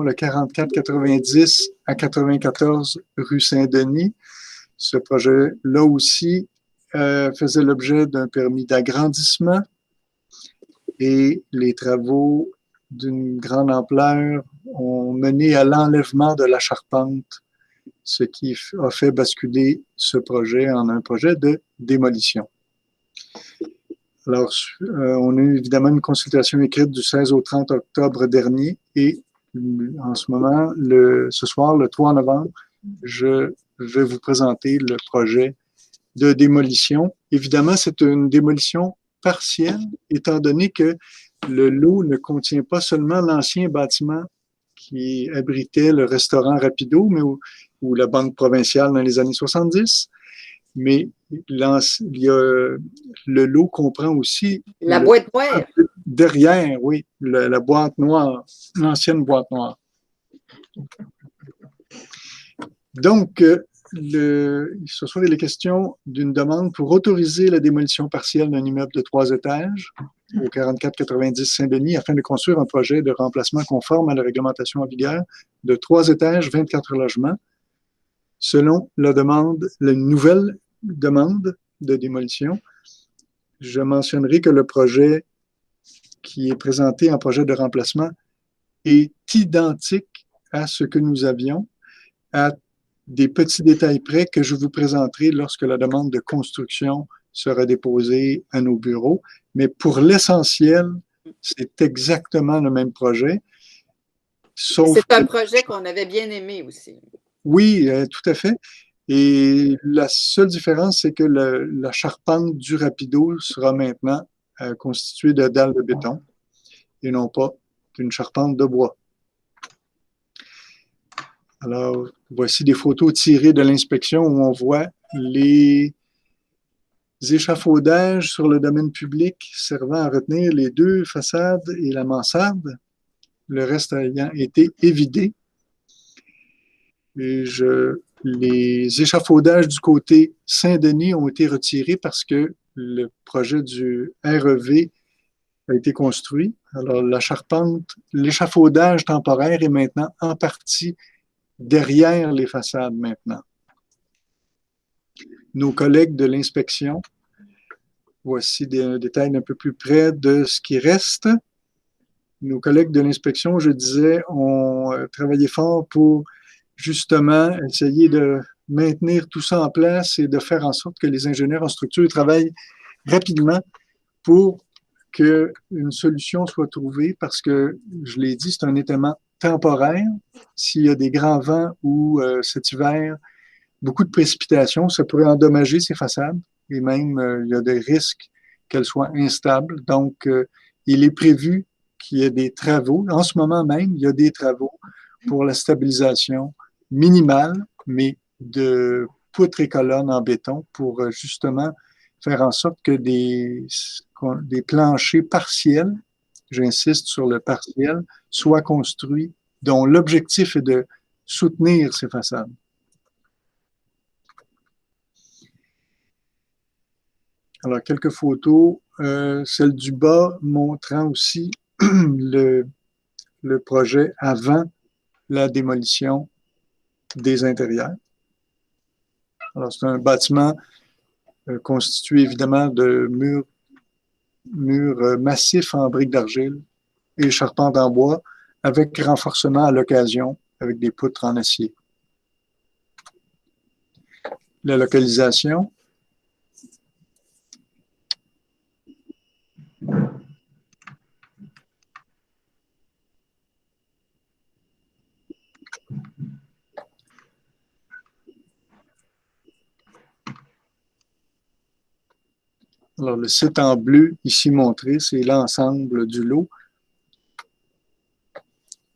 le 4490 à 94 rue Saint-Denis. Ce projet-là aussi faisait l'objet d'un permis d'agrandissement et les travaux d'une grande ampleur ont mené à l'enlèvement de la charpente, ce qui a fait basculer ce projet en un projet de démolition. Alors, on a eu évidemment une consultation écrite du 16 au 30 octobre dernier et en ce moment, ce soir, le 3 novembre, je vais vous présenter le projet de démolition. Évidemment, c'est une démolition partielle, étant donné que le lot ne contient pas seulement l'ancien bâtiment qui abritait le restaurant Rapido, mais ou la Banque provinciale dans les années 70, mais le lot comprend aussi la boîte noire. Derrière, oui, la boîte noire, l'ancienne boîte noire. Donc, ce sont les questions d'une demande pour autoriser la démolition partielle d'un immeuble de 3 étages au 4490 Saint-Denis afin de construire un projet de remplacement conforme à la réglementation en vigueur de 3 étages, 24 logements, selon la nouvelle demande de démolition. Je mentionnerai que le projet qui est présenté en projet de remplacement est identique à ce que nous avions, à des petits détails près que je vous présenterai lorsque la demande de construction sera déposée à nos bureaux. Mais pour l'essentiel, c'est exactement le même projet. C'est un projet qu'on avait bien aimé aussi. Oui, tout à fait. Et la seule différence, c'est que la charpente du Rapido sera maintenant constituée de dalles de béton et non pas d'une charpente de bois. Alors, voici des photos tirées de l'inspection où on voit les échafaudages sur le domaine public servant à retenir les 2 façades et la mansarde, le reste ayant été évidé. Et les échafaudages du côté Saint-Denis ont été retirés parce que le projet du REV a été construit. Alors, la charpente, l'échafaudage temporaire est maintenant en partie derrière les façades maintenant. Nos collègues de l'inspection, voici des détails un peu plus près de ce qui reste. Nos collègues de l'inspection, je disais, ont travaillé fort pour justement essayer de maintenir tout ça en place et de faire en sorte que les ingénieurs en structure travaillent rapidement pour qu'une solution soit trouvée parce que, je l'ai dit, c'est un étaiement temporaire. S'il y a des grands vents ou cet hiver, beaucoup de précipitations, ça pourrait endommager ces façades et même il y a des risques qu'elles soient instables. Donc, il est prévu qu'il y ait des travaux. En ce moment même, il y a des travaux pour la stabilisation minimale, mais de poutres et colonnes en béton pour justement faire en sorte que des planchers partiels, j'insiste sur le partiel, soient construits, dont l'objectif est de soutenir ces façades. Alors, quelques photos, celle du bas montrant aussi le projet avant la démolition des intérieurs. Alors, c'est un bâtiment constitué évidemment de murs massifs en briques d'argile et charpente en bois avec renforcement à l'occasion avec des poutres en acier. La localisation. Alors, le site en bleu, ici montré, c'est l'ensemble du lot.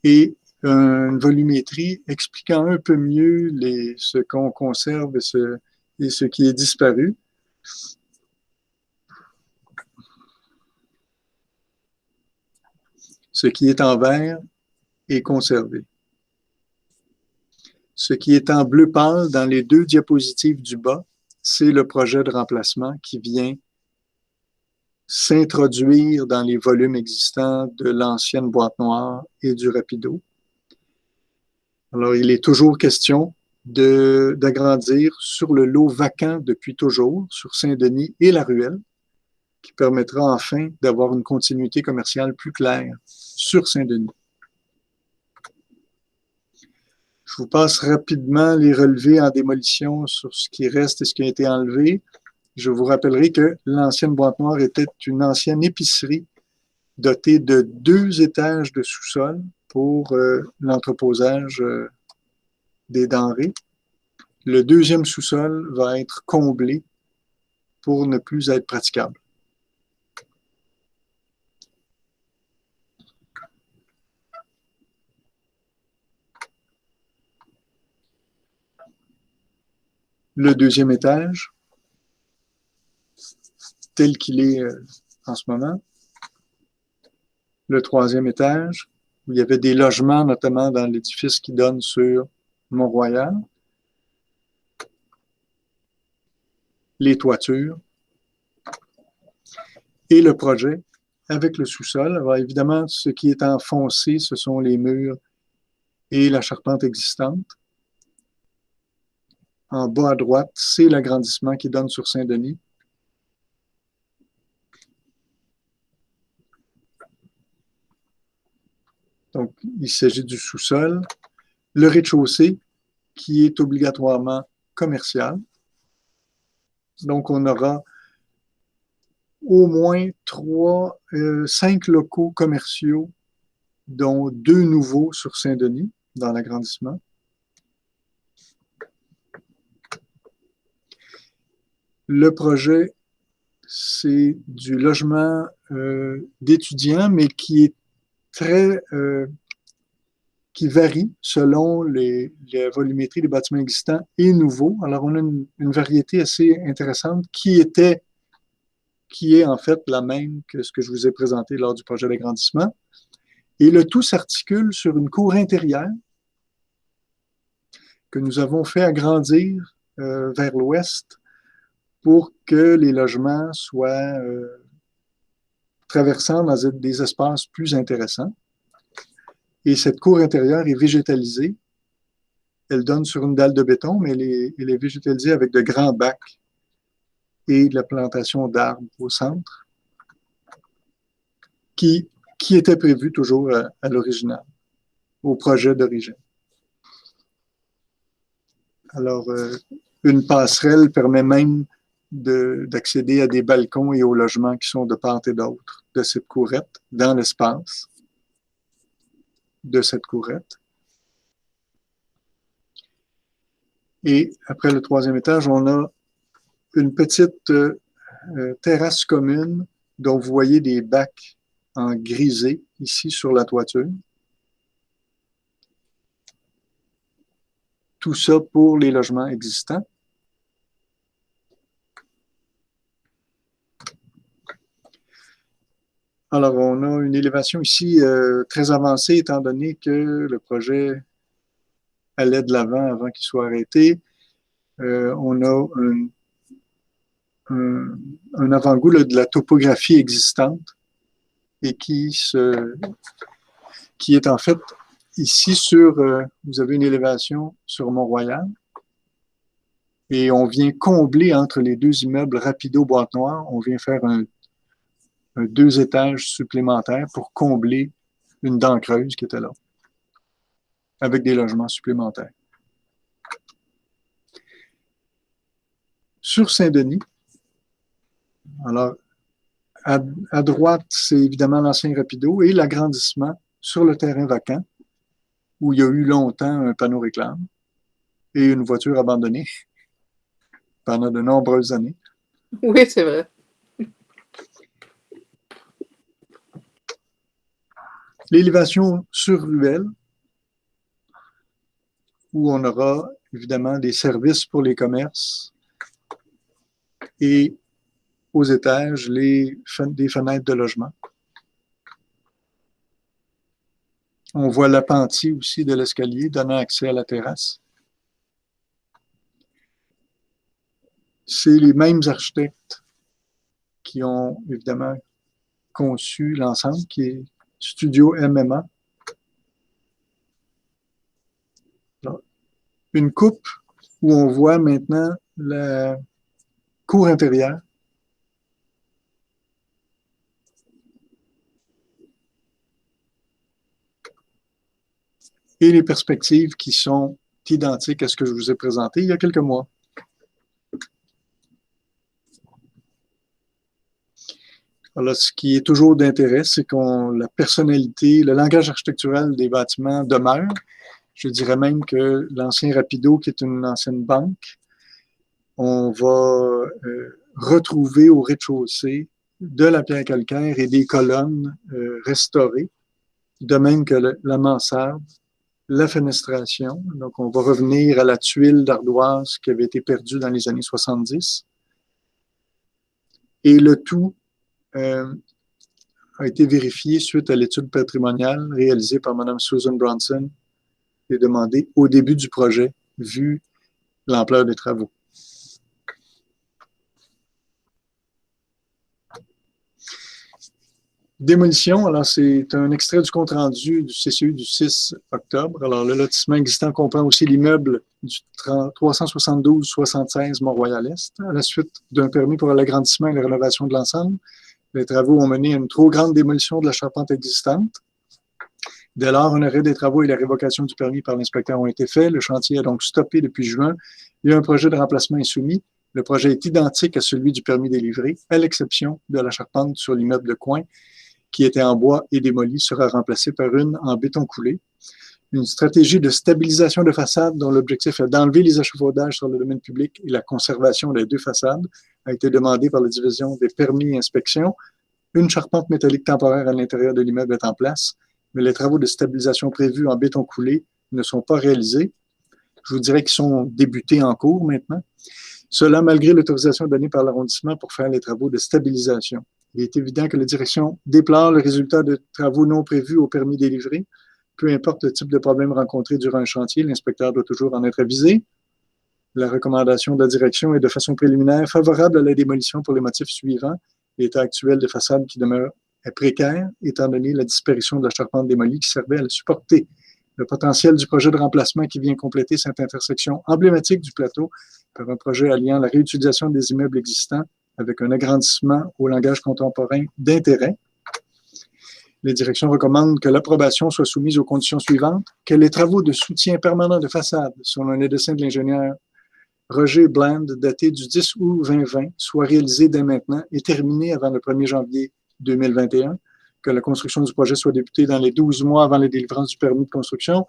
Et une volumétrie expliquant un peu mieux ce qu'on conserve et ce qui est disparu. Ce qui est en vert est conservé. Ce qui est en bleu pâle dans les 2 diapositives du bas, c'est le projet de remplacement qui vient s'introduire dans les volumes existants de l'ancienne boîte noire et du Rapido. Alors, il est toujours question d'agrandir sur le lot vacant depuis toujours, sur Saint-Denis et la Ruelle, qui permettra enfin d'avoir une continuité commerciale plus claire sur Saint-Denis. Je vous passe rapidement les relevés en démolition sur ce qui reste et ce qui a été enlevé. Je vous rappellerai que l'ancienne boîte noire était une ancienne épicerie dotée de 2 étages de sous-sol pour l'entreposage des denrées. Le deuxième sous-sol va être comblé pour ne plus être praticable. Le deuxième étage, tel qu'il est en ce moment. Le troisième étage, où il y avait des logements, notamment dans l'édifice qui donne sur Mont-Royal. Les toitures. Et le projet avec le sous-sol. Alors, évidemment, ce qui est enfoncé, ce sont les murs et la charpente existante. En bas à droite, c'est l'agrandissement qui donne sur Saint-Denis. Donc, il s'agit du sous-sol. Le rez-de-chaussée, qui est obligatoirement commercial. Donc, on aura au moins 5 locaux commerciaux, dont 2 nouveaux sur Saint-Denis, dans l'agrandissement. Le projet, c'est du logement d'étudiants, mais qui est qui varie selon la volumétrie des bâtiments existants et nouveaux. Alors, on a une variété assez intéressante qui est en fait la même que ce que je vous ai présenté lors du projet d'agrandissement. Et le tout s'articule sur une cour intérieure que nous avons fait agrandir vers l'ouest pour que les logements soient traversant dans des espaces plus intéressants. Et cette cour intérieure est végétalisée. Elle donne sur une dalle de béton, mais elle est végétalisée avec de grands bacs et de la plantation d'arbres au centre, qui était prévu toujours à l'original, au projet d'origine. Alors, une passerelle permet même d'accéder à des balcons et aux logements qui sont de part et d'autre de cette courette, dans l'espace de cette courette. Et après le troisième étage, on a une petite terrasse commune dont vous voyez des bacs en grisé ici sur la toiture. Tout ça pour les logements existants. Alors, on a une élévation ici très avancée, étant donné que le projet allait de l'avant avant qu'il soit arrêté. On a un avant-goût de la topographie existante et qui est en fait ici vous avez une élévation sur Mont-Royal et on vient combler entre les 2 immeubles Rapido Boîte Noire, on vient faire un 2 étages supplémentaires pour combler une dent creuse qui était là, avec des logements supplémentaires. Sur Saint-Denis, alors, à droite, c'est évidemment l'ancien Rapido et l'agrandissement sur le terrain vacant, où il y a eu longtemps un panneau réclame et une voiture abandonnée pendant de nombreuses années. Oui, c'est vrai. L'élévation sur ruelle, où on aura évidemment des services pour les commerces et aux étages, des fenêtres de logement. On voit l'appentis aussi de l'escalier donnant accès à la terrasse. C'est les mêmes architectes qui ont évidemment conçu l'ensemble, qui est Studio MMA. une coupe où on voit maintenant la cour intérieure. Et les perspectives qui sont identiques à ce que je vous ai présenté il y a quelques mois. Alors, ce qui est toujours d'intérêt, c'est que la personnalité, le langage architectural des bâtiments demeure. Je dirais même que l'ancien Rapido, qui est une ancienne banque, on va retrouver au rez-de-chaussée de la pierre calcaire et des colonnes restaurées, de même que la mansarde, la fenestration. Donc, on va revenir à la tuile d'ardoise qui avait été perdue dans les années 70. Et le tout a été vérifié suite à l'étude patrimoniale réalisée par Mme Susan Bronson et demandée au début du projet, vu l'ampleur des travaux. Démolition, alors c'est un extrait du compte-rendu du CCU du 6 octobre. Alors, le lotissement existant comprend aussi l'immeuble du 372-76 Mont-Royal-Est. À la suite d'un permis pour l'agrandissement et la rénovation de l'ensemble, les travaux ont mené à une trop grande démolition de la charpente existante. Dès lors, un arrêt des travaux et la révocation du permis par l'inspecteur ont été faits. Le chantier a donc stoppé depuis juin. Il y a un projet de remplacement est soumis. Le projet est identique à celui du permis délivré, à l'exception de la charpente sur l'immeuble de coin, qui était en bois et démolie, sera remplacée par une en béton coulé. Une stratégie de stabilisation de façade dont l'objectif est d'enlever les échafaudages sur le domaine public et la conservation des deux façades a été demandée par la division des permis et inspections. Une charpente métallique temporaire à l'intérieur de l'immeuble est en place, mais les travaux de stabilisation prévus en béton coulé ne sont pas réalisés. Je vous dirais qu'ils sont débutés en cours maintenant. Cela malgré l'autorisation donnée par l'arrondissement pour faire les travaux de stabilisation. Il est évident que la direction déplore le résultat de travaux non prévus au permis délivré. Peu importe le type de problème rencontré durant un chantier, l'inspecteur doit toujours en être avisé. La recommandation de la direction est de façon préliminaire favorable à la démolition pour les motifs suivants. L'état actuel des façades qui demeure est précaire, étant donné la disparition de la charpente démolie qui servait à la supporter. Le potentiel du projet de remplacement qui vient compléter cette intersection emblématique du plateau par un projet alliant la réutilisation des immeubles existants avec un agrandissement au langage contemporain d'intérêt. Les directions recommandent que l'approbation soit soumise aux conditions suivantes, que les travaux de soutien permanent de façade, selon les dessins de l'ingénieur Roger Bland, daté du 10 août 2020, soient réalisés dès maintenant et terminés avant le 1er janvier 2021, que la construction du projet soit débutée dans les 12 mois avant la délivrance du permis de construction,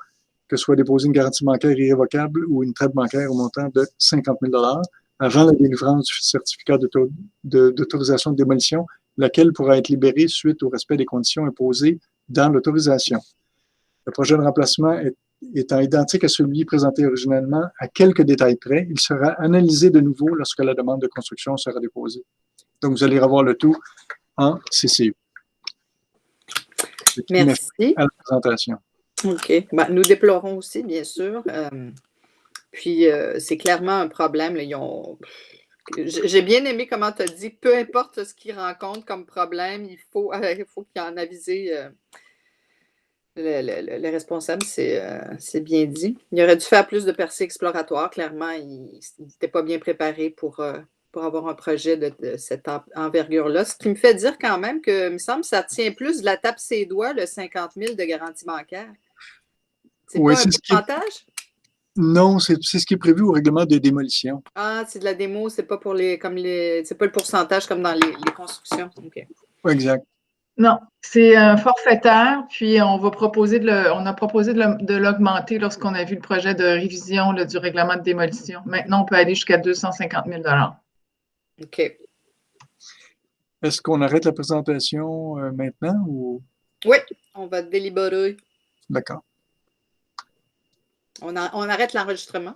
que soit déposée une garantie bancaire irrévocable ou une traite bancaire au montant de 50 000 $ avant la délivrance du certificat d'autorisation de démolition, laquelle pourra être libérée suite au respect des conditions imposées dans l'autorisation. Le projet de remplacement étant identique à celui présenté originellement, à quelques détails près, il sera analysé de nouveau lorsque la demande de construction sera déposée. Donc, vous allez revoir le tout en CCU. Merci. À la présentation. OK. Ben, nous déplorons aussi, bien sûr. Puis, c'est clairement un problème. Là, j'ai bien aimé comment tu as dit, peu importe ce qu'ils rencontrent comme problème, il faut qu'il en avise les responsables, c'est bien dit. Il aurait dû faire plus de percées exploratoires. Clairement, il n'était pas bien préparé pour avoir un projet de cette envergure-là. Ce qui me fait dire quand même que, il me semble, ça tient plus de la tape ses doigts, le 50 000 de garantie bancaire. C'est pas un pourcentage? Non, c'est ce qui est prévu au règlement de démolition. Ah, c'est de la démo, c'est pas c'est pas le pourcentage comme dans les constructions. OK. Exact. Non, c'est un forfaitaire, puis on a proposé de l'augmenter lorsqu'on a vu le projet de révision du règlement de démolition. Maintenant, on peut aller jusqu'à 250 000 $. OK. Est-ce qu'on arrête la présentation maintenant ou? Oui, on va délibérer. D'accord. On arrête l'enregistrement.